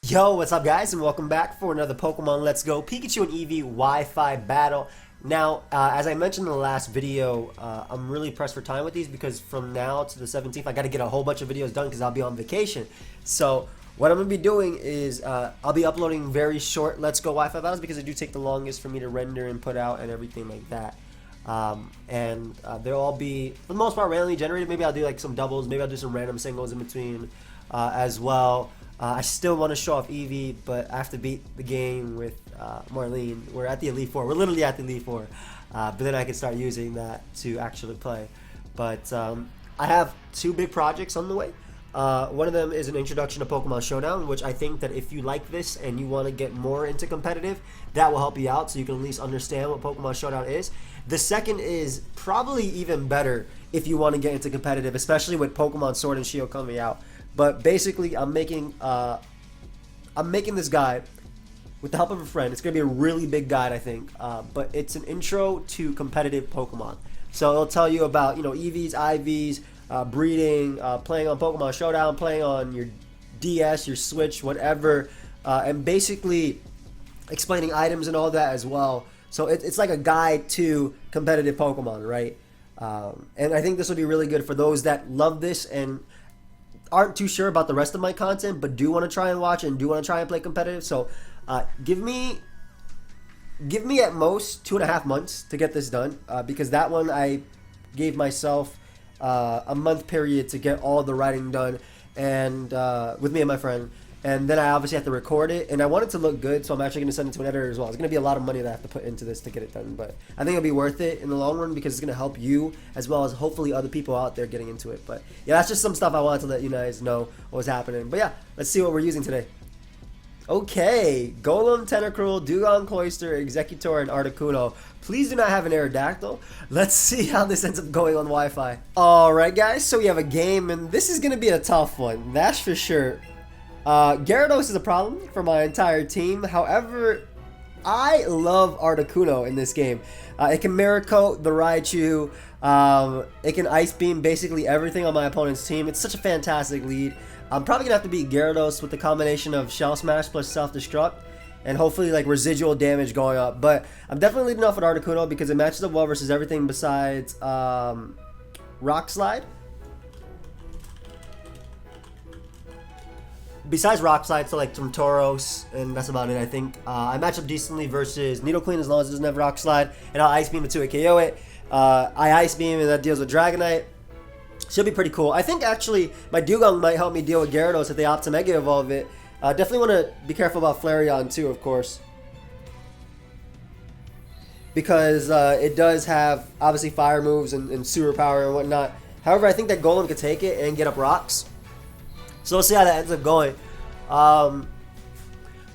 Yo, what's up guys, and welcome back for another Pokemon Let's Go Pikachu and Eevee Wi-Fi battle. Now, as I mentioned in the last video, I'm really pressed for time with these because from now to the 17th, I got to get a whole bunch of videos done because I'll be on vacation. So what I'm going to be doing is I'll be uploading very short Let's Go Wi-Fi battles because they do take the longest for me to render and put out and everything like that. They'll all be, for the most part, randomly generated. Maybe I'll do like some doubles, maybe I'll do some random singles in between as well. I still want to show off Eevee, but I have to beat the game with Marlene. We're at the Elite Four. We're literally at the Elite Four. But then I can start using that to actually play. But I have two big projects on the way. One of them is an introduction to Pokemon Showdown, which I think that if you like this and you want to get more into competitive, that will help you out so you can at least understand what Pokemon Showdown is. The second is probably even better if you want to get into competitive, especially with Pokemon Sword and Shield coming out. But basically, I'm making this guide with the help of a friend. It's gonna be a really big guide, I think. But it's an intro to competitive Pokemon. So it'll tell you about EVs, IVs, breeding, playing on Pokemon Showdown, playing on your DS, your Switch, whatever, and basically explaining items and all that as well. So it's like a guide to competitive Pokemon, right? And I think this will be really good for those that love this and aren't too sure about the rest of my content, but do want to try and watch and do want to try and play competitive. So give me at most 2.5 months to get this done, because that one I gave myself a month period to get all the writing done, and with me and my friend, and then I obviously have to record it, and I want it to look good, so I'm actually going to send it to an editor as well. It's going to be a lot of money that I have to put into this to get it done, but I think it'll be worth it in the long run because it's going to help you as well as hopefully other people out there getting into it. But yeah, that's just some stuff I wanted to let you guys know what was happening. But yeah, let's see what we're using today. Okay, Golem, Tentacruel, Dugong, Cloyster, Executor, and Articuno. Please do not have an Aerodactyl. Let's see how this ends up going on Wi-Fi. Alright guys, so we have a game, and this is going to be a tough one, that's for sure. Gyarados is a problem for my entire team. However, I love Articuno in this game. It can Mirror Coat the Raichu. It can Ice Beam basically everything on my opponent's team. It's such a fantastic lead. I'm probably going to have to beat Gyarados with the combination of Shell Smash plus Self-Destruct and hopefully like residual damage going up. But I'm definitely leading off with Articuno because it matches up well versus everything besides Rock Slide. Besides Rock Slide, so like some Tauros, and that's about it, I think. I match up decently versus Nidoqueen as long as it doesn't have Rock Slide, and I'll Ice Beam it to KO it. I Ice Beam, and that deals with Dragonite. Should be pretty cool. I think actually my Dugong might help me deal with Gyarados if they opt to Mega Evolve it. Definitely want to be careful about Flareon too, of course. Because it does have, obviously, fire moves and super power and whatnot. However, I think that Golem could take it and get up rocks. So we'll see how that ends up going.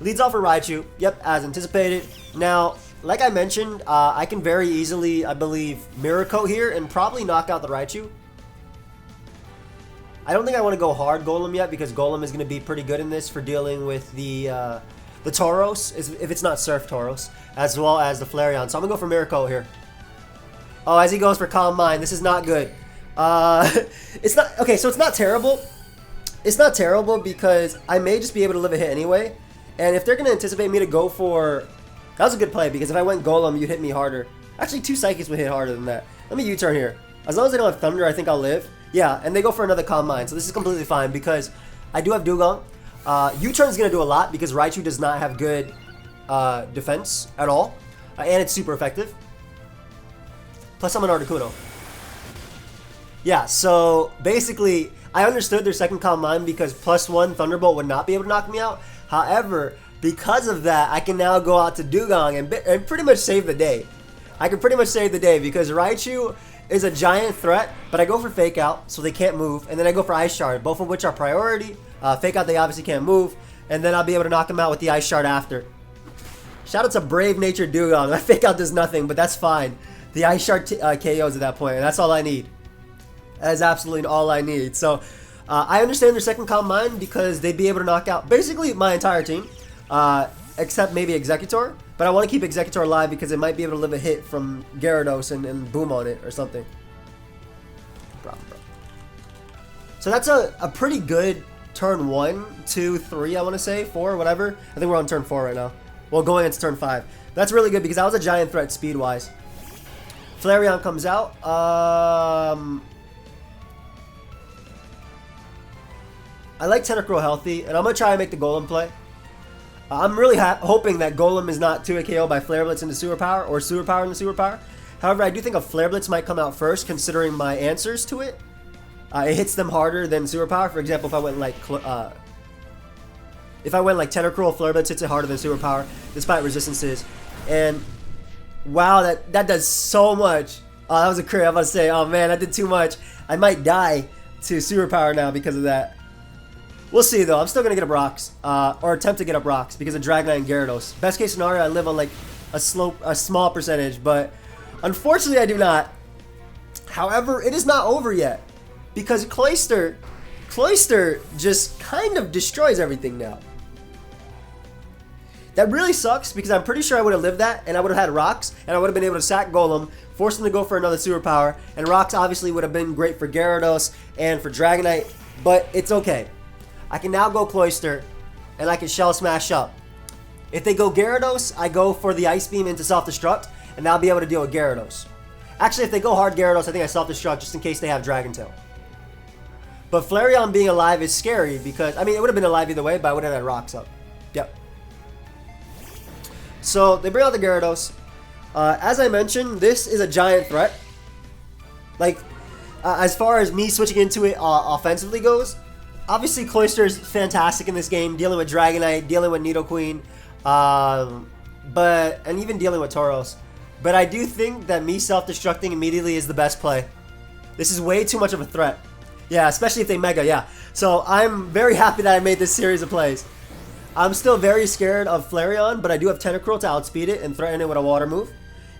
Leads off for Raichu. Yep, as anticipated. Now, like I mentioned, I can very easily, I believe, Mirror Coat here and probably knock out the Raichu. I don't think I want to go hard Golem yet because Golem is going to be pretty good in this for dealing with the Tauros, if it's not Surf Tauros, as well as the Flareon. So I'm going to go for Mirror Coat here. Oh, as he goes for Calm Mind. This is not good. It's not, okay, so it's not terrible. It's not terrible because I may just be able to live a hit anyway. And if they're going to anticipate me to go for... That was a good play because if I went Golem, you'd hit me harder. Actually, 2 Psychics would hit harder than that. Let me U-turn here. As long as they don't have Thunder, I think I'll live. Yeah, and they go for another Calm Mind. So this is completely fine because I do have Dugong. U-turn is going to do a lot because Raichu does not have good defense at all. And it's super effective. Plus I'm an Articuno. Yeah, so basically... I understood their second Calm Mind because +1 Thunderbolt would not be able to knock me out. However, because of that, I can now go out to Dugong and pretty much save the day. I can pretty much save the day because Raichu is a giant threat, but I go for Fake Out, so they can't move, and then I go for Ice Shard, both of which are priority. Fake Out, they obviously can't move, and then I'll be able to knock them out with the Ice Shard after. Shout out to Brave Natured Dugong. That Fake Out does nothing, but that's fine. The Ice Shard KOs at that point, and that's all I need. That is absolutely all I need. So I understand their second Calm Mind because they'd be able to knock out basically my entire team, except maybe Executor. But I want to keep Executor alive because it might be able to live a hit from Gyarados and boom on it or something. So that's a pretty good turn 1, 2, 3, I want to say, 4, whatever. I think we're on turn 4 right now. Well, going into turn 5. That's really good because that was a giant threat speed-wise. Flareon comes out. I like Tentacruel healthy, and I'm going to try and make the Golem play. I'm really hoping that Golem is not 2 KO by Flare Blitz into Sewer Power, or Sewer Power into Sewer Power. However, I do think a Flare Blitz might come out first, considering my answers to it. It hits them harder than Sewer Power. For example, if I went like Tentacruel, Flare Blitz hits it harder than Sewer Power, despite resistances. And wow, that does so much. Oh, that was a crit. I'm about to say, oh man, that did too much. I might die to Sewer Power now because of that. We'll see though. I'm still gonna get up rocks, or attempt to get up rocks because of Dragonite and Gyarados. Best case scenario, I live on like a small percentage, but unfortunately, I do not. However, it is not over yet because Cloyster just kind of destroys everything now. That really sucks because I'm pretty sure I would have lived that and I would have had rocks and I would have been able to sack Golem, force him to go for another Sewer Power, and rocks obviously would have been great for Gyarados and for Dragonite, but it's okay. I can now go Cloyster, and I can Shell Smash up. If they go Gyarados, I go for the Ice Beam into Self-Destruct, and I'll be able to deal with Gyarados. Actually, if they go hard Gyarados, I think I Self-Destruct just in case they have Dragon Tail. But Flareon being alive is scary because, I mean, it would have been alive either way, but I would have had rocks up. Yep. So, they bring out the Gyarados. As I mentioned, this is a giant threat. Like, as far as me switching into it offensively goes, obviously, Cloyster is fantastic in this game, dealing with Dragonite, dealing with Nidoqueen, and even dealing with Tauros. But I do think that me self-destructing immediately is the best play. This is way too much of a threat. Yeah, especially if they Mega, yeah. So I'm very happy that I made this series of plays. I'm still very scared of Flareon, but I do have Tentacruel to outspeed it and threaten it with a water move.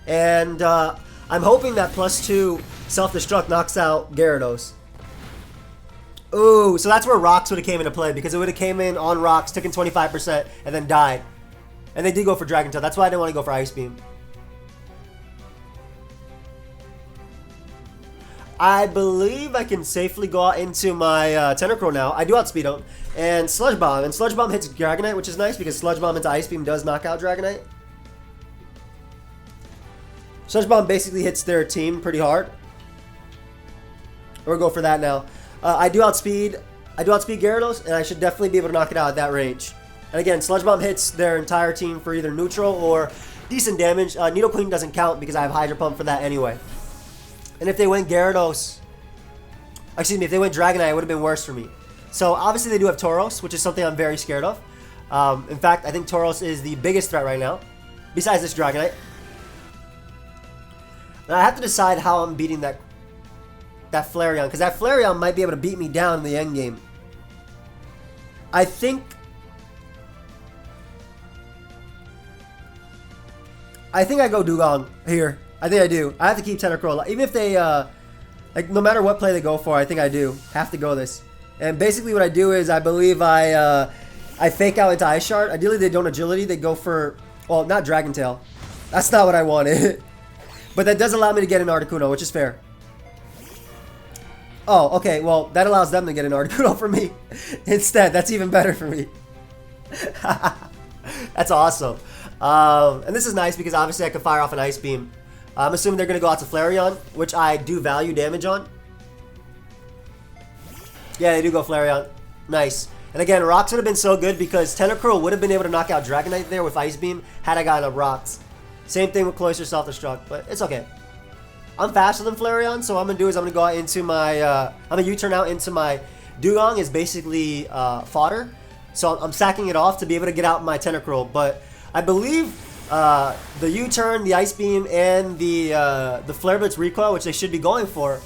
And I'm hoping that +2 self-destruct knocks out Gyarados. Ooh, so that's where rocks would have came into play because it would have came in on rocks, taken 25%, and then died. And they did go for Dragon Tail. That's why I didn't want to go for Ice Beam. I believe I can safely go out into my Tentacruel now. I do outspeed him. And Sludge Bomb. And Sludge Bomb hits Dragonite, which is nice because Sludge Bomb into Ice Beam does knock out Dragonite. Sludge Bomb basically hits their team pretty hard. We'll go for that now. I do outspeed Gyarados, and I should definitely be able to knock it out at that range. And again, Sludge Bomb hits their entire team for either neutral or decent damage. Nidoqueen doesn't count because I have Hydro Pump for that anyway. And if they went Gyarados, excuse me, if they went Dragonite, it would have been worse for me. So obviously they do have Tauros, which is something I'm very scared of. In fact, I think Tauros is the biggest threat right now, besides this Dragonite. And I have to decide how I'm beating that Flareon, because that Flareon might be able to beat me down in the end game. I think I go Dugong here. I think I do. I have to keep Tentacruel. Even if they, like, no matter what play they go for, I think I do have to go this. And basically what I do is I believe I fake out into Ice Shard. Ideally they don't Agility. They go for, well, not Dragon Tail. That's not what I wanted. But that does allow me to get an Articuno, which is fair. Oh, okay, well, that allows them to get an Articuno for me instead. That's even better for me. That's awesome. And this is nice because obviously I can fire off an Ice Beam. I'm assuming they're going to go out to Flareon, which I do value damage on. Yeah, they do go Flareon. Nice. And again, Rocks would have been so good because Tentacruel would have been able to knock out Dragonite there with Ice Beam had I gotten up Rocks. Same thing with Cloyster Self-Destruct, but it's okay. I'm faster than Flareon, so what I'm going to do is I'm going to go out into my, I'm going to U-turn out into my Dugong is basically fodder. So I'm sacking it off to be able to get out my Tentacruel. But I believe the U-turn, the Ice Beam, and the Flare Blitz recoil, which they should be going for,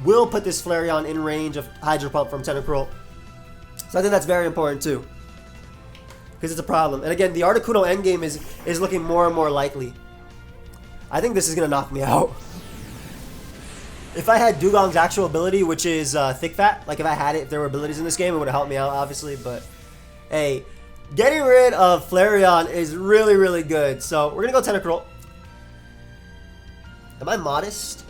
will put this Flareon in range of Hydro Pump from Tentacruel. So I think that's very important too, because it's a problem. And again, the Articuno endgame is looking more and more likely. I think this is going to knock me out. If I had Dugong's actual ability, which is Thick Fat, like if I had it, if there were abilities in this game, it would have helped me out, obviously. But, hey, getting rid of Flareon is really, really good. So, we're going to go Tentacruel. Am I modest?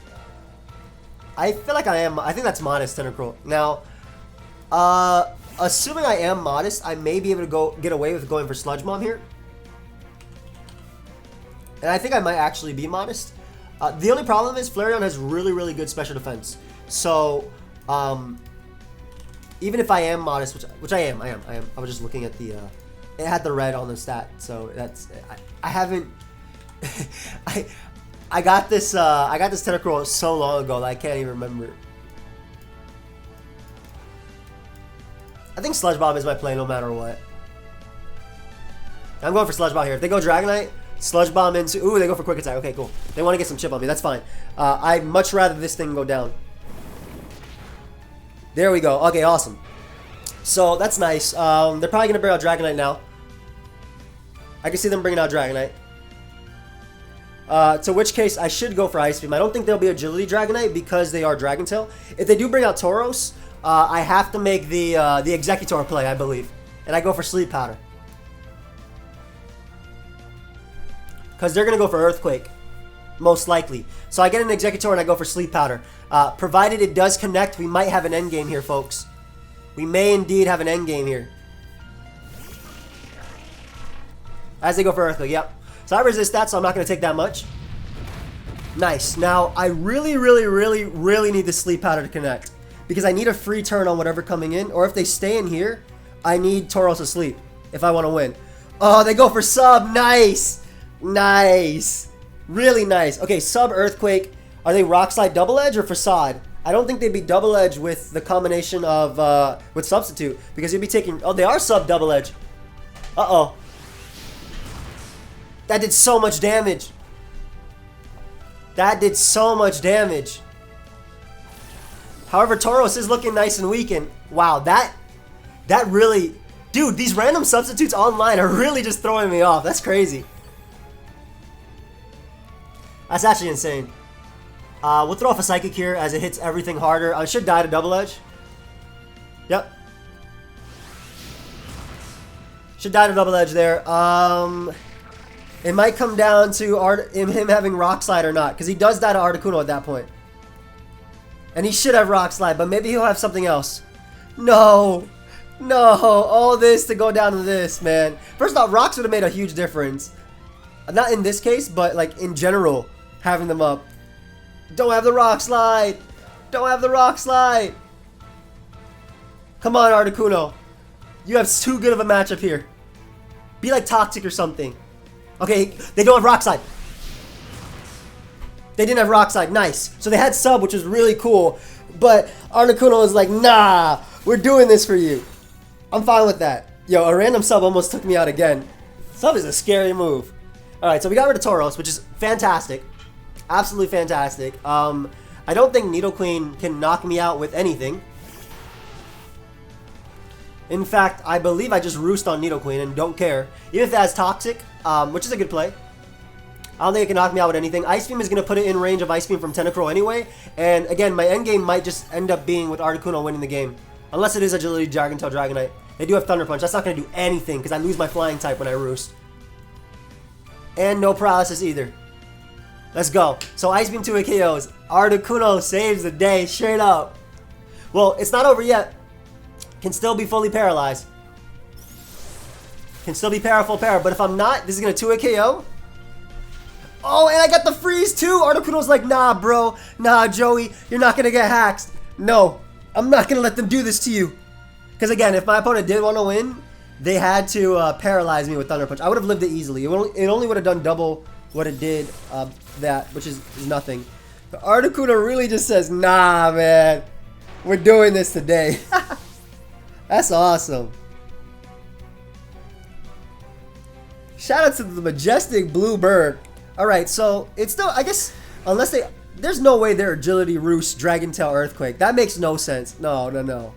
I feel like I am. I think that's modest Tentacruel. Now, assuming I am modest, I may be able to get away with going for Sludge Bomb here. And I think I might actually be modest. The only problem is Flareon has really, really good special defense. So, even if I am modest, which I am. I was just looking at the, it had the red on the stat. So that's, I haven't, I got this Tentacruel so long ago that I can't even remember. I think Sludge Bomb is my play no matter what. I'm going for Sludge Bomb here. If they go Dragonite, Sludge Bomb into... Ooh, they go for Quick Attack. Okay, cool. They want to get some chip on me. That's fine. I'd much rather this thing go down. There we go. Okay, awesome. So, that's nice. They're probably going to bring out Dragonite now. I can see them bringing out Dragonite. To which case, I should go for Ice Beam. I don't think there'll be Agility Dragonite because they are Dragon Tail. If they do bring out Tauros, I have to make the Executor play, I believe. And I go for Sleep Powder. Because they're going to go for Earthquake. Most likely. So I get an Executor and I go for Sleep Powder. Provided it does connect, we might have an endgame here, folks. We may indeed have an endgame here. As they go for Earthquake, yep. So I resist that, so I'm not going to take that much. Nice. Now, I really, really, really, really need the Sleep Powder to connect. Because I need a free turn on whatever coming in. Or if they stay in here, I need Tauros asleep if I want to win. Oh, they go for Sub. Nice. Nice. Really nice. Okay, Sub Earthquake. Are they Rock Slide Double Edge or Facade? I don't think they'd be Double Edge with the combination of, with Substitute. Because you'd be taking, oh, they are Sub Double Edge. Uh-oh. That did so much damage. That did so much damage. However, Tauros is looking nice and weakened. Wow, that really... Dude, these random substitutes online are really just throwing me off. That's crazy. That's actually insane. We'll throw off a Psychic here as it hits everything harder. I should die to Double Edge. Yep. Should die to Double Edge there. It might come down to him having Rock Slide or not. Because he does die to Articuno at that point. And he should have Rock Slide, but maybe he'll have something else. No. No. All this to go down to this, man. First off, Rocks would have made a huge difference. Not in this case, but like in general, having them up. Don't have the Rock Slide. Don't have the Rock Slide. Come on, Articuno. You have too good of a matchup here. Be like Toxic or something. Okay, they don't have Rock Slide. They didn't have Rock Slide. Nice. So they had Sub, which was really cool. But Articuno was like, nah, we're doing this for you. I'm fine with that. Yo, a random Sub almost took me out again. Sub is a scary move. Alright, so we got rid of Tauros, which is fantastic. Absolutely fantastic. I don't think Nidoqueen can knock me out with anything. In fact, I believe I just roost on Nidoqueen and don't care. Even if that has Toxic, which is a good play. I don't think it can knock me out with anything. Ice Beam is going to put it in range of Ice Beam from Tentacruel anyway. And again, my endgame might just end up being with Articuno winning the game. Unless it is Agility, Dragon Tail, Dragonite. They do have Thunder Punch. That's not going to do anything because I lose my Flying type when I roost. And no Paralysis either. Let's go. So Ice Beam 2 KOs. Articuno saves the day straight up. Well, it's not over yet. Can still be fully paralyzed. Can still be full para. But if I'm not, this is going to 2 KO. Oh, and I got the freeze too. Articuno's like, nah, bro. Nah, Joey. You're not going to get hacked. No. I'm not going to let them do this to you. Because again, if my opponent did want to win, they had to paralyze me with Thunder Punch. I would have lived it easily. It only would have done double what it did that, which is nothing. But Articuno really just says, nah, man. We're doing this today. That's awesome. Shout out to the majestic blue bird. Alright, so it's still, I guess, unless they, there's no way they're Agility, Roost, Dragon Tail, Earthquake. That makes no sense. No, no, no.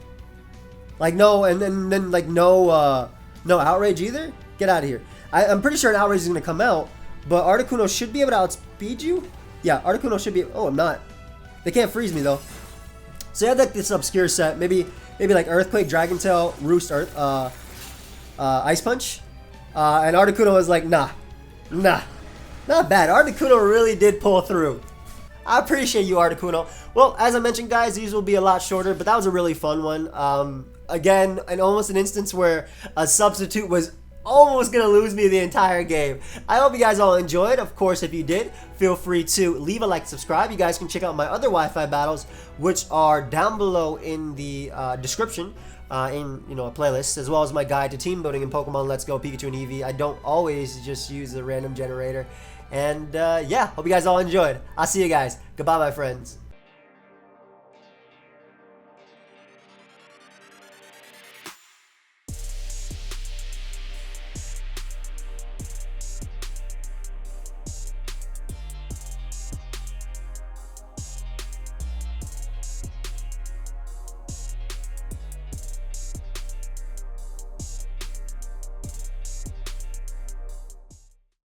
Like, no, and then like, no Outrage either? Get out of here. I'm pretty sure an Outrage is going to come out, but Articuno should be able to outspeed you? Yeah, Articuno should be, oh, I'm not. They can't freeze me, though. So you have like this obscure set, maybe like Earthquake, Dragon Tail, Roost, Ice Punch. And Articuno was like, nah. Not bad. Articuno really did pull through. I appreciate you, Articuno. Well, as I mentioned, guys, these will be a lot shorter, but that was a really fun one. Again, almost an instance where a substitute was almost gonna lose me the entire game. I hope you guys all enjoyed. Of course, if you did, feel free to leave a like, subscribe. You guys can check out my other Wi-Fi battles, which are down below in the description. In a playlist, as well as my guide to team building in Pokemon Let's Go Pikachu and Eevee. I don't always just use a random generator. And yeah, hope you guys all enjoyed. I'll see you guys. Goodbye, my friends.